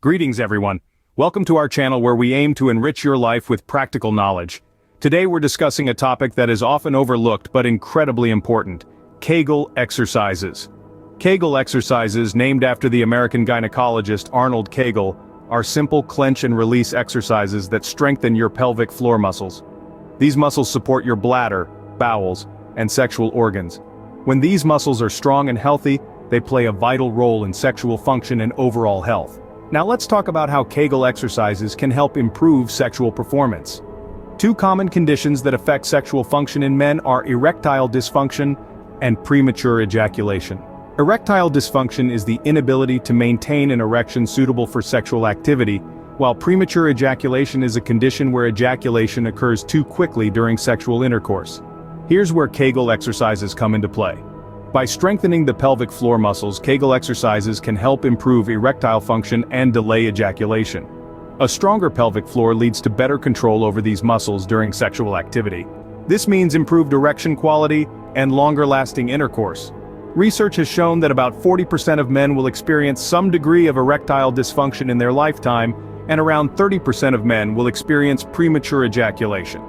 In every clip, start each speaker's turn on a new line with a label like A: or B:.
A: Greetings everyone. Welcome to our channel where we aim to enrich your life with practical knowledge. Today we're discussing a topic that is often overlooked but incredibly important: Kegel exercises. Kegel exercises, named after the American gynecologist Arnold Kegel, are simple clench and release exercises that strengthen your pelvic floor muscles. These muscles support your bladder, bowels, and sexual organs. When these muscles are strong and healthy, they play a vital role in sexual function and overall health. Now let's talk about how Kegel exercises can help improve sexual performance. Two common conditions that affect sexual function in men are erectile dysfunction and premature ejaculation. Erectile dysfunction is the inability to maintain an erection suitable for sexual activity, while premature ejaculation is a condition where ejaculation occurs too quickly during sexual intercourse. Here's where Kegel exercises come into play. By strengthening the pelvic floor muscles, Kegel exercises can help improve erectile function and delay ejaculation. A stronger pelvic floor leads to better control over these muscles during sexual activity. This means improved erection quality and longer-lasting intercourse. Research has shown that about 40% of men will experience some degree of erectile dysfunction in their lifetime, and around 30% of men will experience premature ejaculation.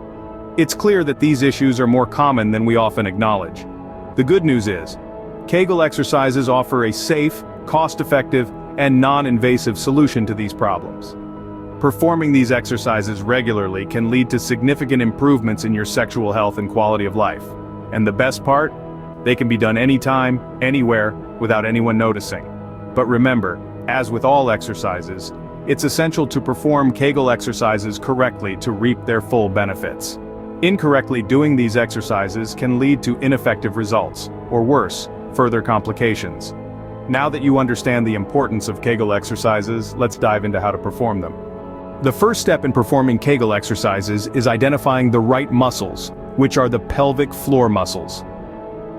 A: It's clear that these issues are more common than we often acknowledge. The good news is, Kegel exercises offer a safe, cost-effective, and non-invasive solution to these problems. Performing these exercises regularly can lead to significant improvements in your sexual health and quality of life. And the best part? They can be done anytime, anywhere, without anyone noticing. But remember, as with all exercises, it's essential to perform Kegel exercises correctly to reap their full benefits. Incorrectly doing these exercises can lead to ineffective results, or worse, further complications. Now that you understand the importance of Kegel exercises, let's dive into how to perform them. The first step in performing Kegel exercises is identifying the right muscles, which are the pelvic floor muscles.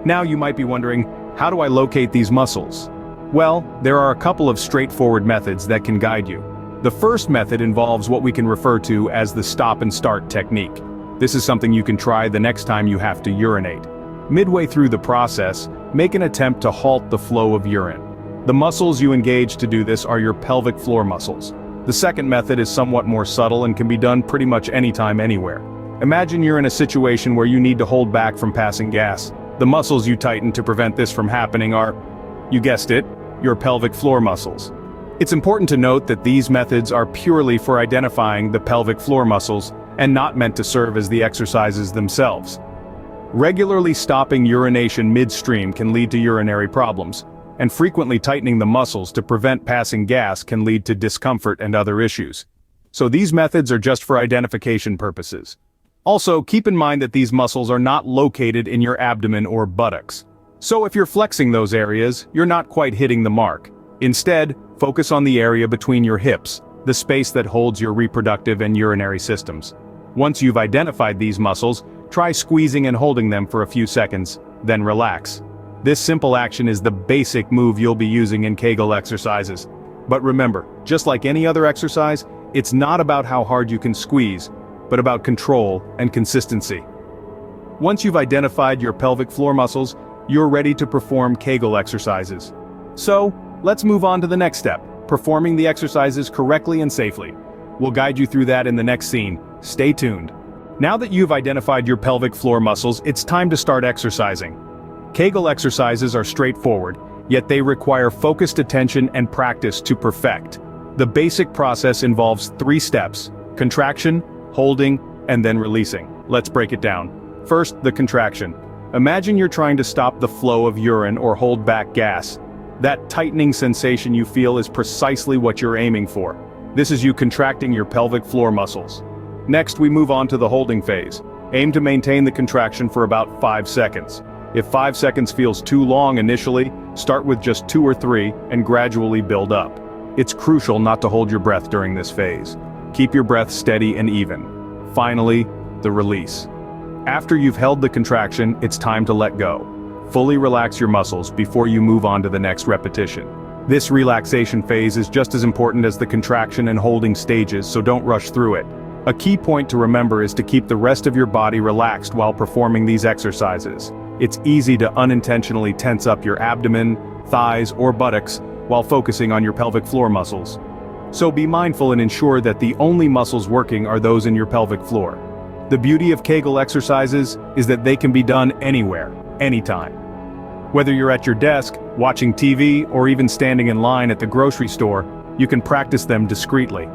A: Now you might be wondering, how do I locate these muscles? Well, there are a couple of straightforward methods that can guide you. The first method involves what we can refer to as the stop and start technique. This is something you can try the next time you have to urinate. Midway through the process, make an attempt to halt the flow of urine. The muscles you engage to do this are your pelvic floor muscles. The second method is somewhat more subtle and can be done pretty much anytime, anywhere. Imagine you're in a situation where you need to hold back from passing gas. The muscles you tighten to prevent this from happening are, you guessed it, your pelvic floor muscles. It's important to note that these methods are purely for identifying the pelvic floor muscles and not meant to serve as the exercises themselves. Regularly stopping urination midstream can lead to urinary problems, and frequently tightening the muscles to prevent passing gas can lead to discomfort and other issues. So these methods are just for identification purposes. Also, keep in mind that these muscles are not located in your abdomen or buttocks. So if you're flexing those areas, you're not quite hitting the mark. Instead, focus on the area between your hips, the space that holds your reproductive and urinary systems. Once you've identified these muscles, try squeezing and holding them for a few seconds, then relax. This simple action is the basic move you'll be using in Kegel exercises. But remember, just like any other exercise, it's not about how hard you can squeeze, but about control and consistency. Once you've identified your pelvic floor muscles, you're ready to perform Kegel exercises. So, let's move on to the next step: performing the exercises correctly and safely. We'll guide you through that in the next scene. Stay tuned. Now that you've identified your pelvic floor muscles, it's time to start exercising. Kegel exercises are straightforward, yet they require focused attention and practice to perfect. The basic process involves 3 steps: contraction, holding, and then releasing. Let's break it down. First, the contraction. Imagine you're trying to stop the flow of urine or hold back gas. That tightening sensation you feel is precisely what you're aiming for. This is you contracting your pelvic floor muscles. Next, we move on to the holding phase. Aim to maintain the contraction for about 5 seconds. If 5 seconds feels too long initially, start with just 2 or 3 and gradually build up. It's crucial not to hold your breath during this phase. Keep your breath steady and even. Finally, the release. After you've held the contraction, it's time to let go. Fully relax your muscles before you move on to the next repetition. This relaxation phase is just as important as the contraction and holding stages, so don't rush through it. A key point to remember is to keep the rest of your body relaxed while performing these exercises. It's easy to unintentionally tense up your abdomen, thighs, or buttocks while focusing on your pelvic floor muscles. So be mindful and ensure that the only muscles working are those in your pelvic floor. The beauty of Kegel exercises is that they can be done anywhere, anytime. Whether you're at your desk, watching TV, or even standing in line at the grocery store, you can practice them discreetly.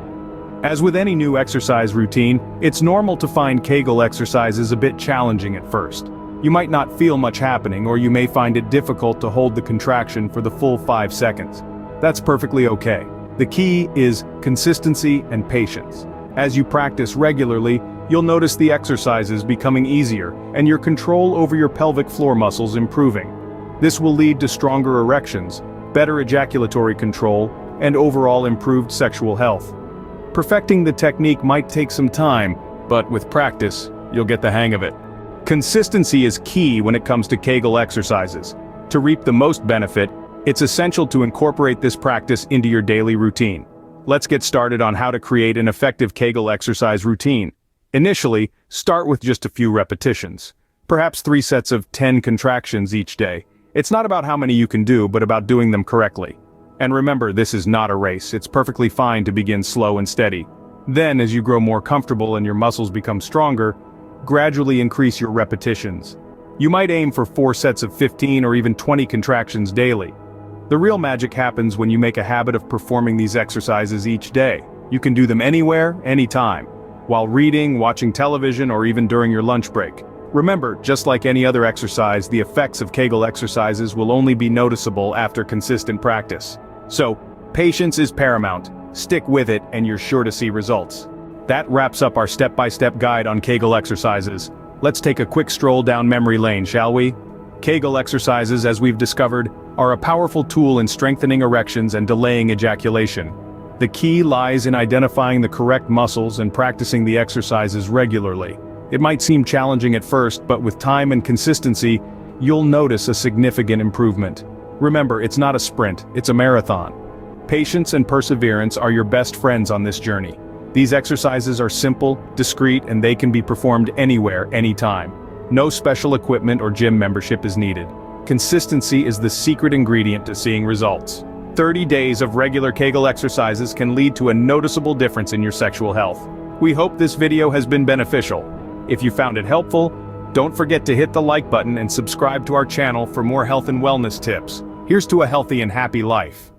A: As with any new exercise routine, it's normal to find Kegel exercises a bit challenging at first. You might not feel much happening, or you may find it difficult to hold the contraction for the full 5 seconds. That's perfectly okay. The key is consistency and patience. As you practice regularly, you'll notice the exercises becoming easier and your control over your pelvic floor muscles improving. This will lead to stronger erections, better ejaculatory control, and overall improved sexual health. Perfecting the technique might take some time, but with practice, you'll get the hang of it. Consistency is key when it comes to Kegel exercises. To reap the most benefit, it's essential to incorporate this practice into your daily routine. Let's get started on how to create an effective Kegel exercise routine. Initially, start with just a few repetitions. Perhaps 3 sets of 10 contractions each day. It's not about how many you can do, but about doing them correctly. And remember, this is not a race. It's perfectly fine to begin slow and steady. Then, as you grow more comfortable and your muscles become stronger, gradually increase your repetitions. You might aim for 4 sets of 15 or even 20 contractions daily. The real magic happens when you make a habit of performing these exercises each day. You can do them anywhere, anytime, while reading, watching television, or even during your lunch break. Remember, just like any other exercise, the effects of Kegel exercises will only be noticeable after consistent practice. So, patience is paramount. Stick with it and you're sure to see results. That wraps up our step-by-step guide on Kegel exercises. Let's take a quick stroll down memory lane, shall we? Kegel exercises, as we've discovered, are a powerful tool in strengthening erections and delaying ejaculation. The key lies in identifying the correct muscles and practicing the exercises regularly. It might seem challenging at first, but with time and consistency, you'll notice a significant improvement. Remember, it's not a sprint, it's a marathon. Patience and perseverance are your best friends on this journey. These exercises are simple, discreet, and they can be performed anywhere, anytime. No special equipment or gym membership is needed. Consistency is the secret ingredient to seeing results. 30 days of regular Kegel exercises can lead to a noticeable difference in your sexual health. We hope this video has been beneficial. If you found it helpful, don't forget to hit the like button and subscribe to our channel for more health and wellness tips. Here's to a healthy and happy life.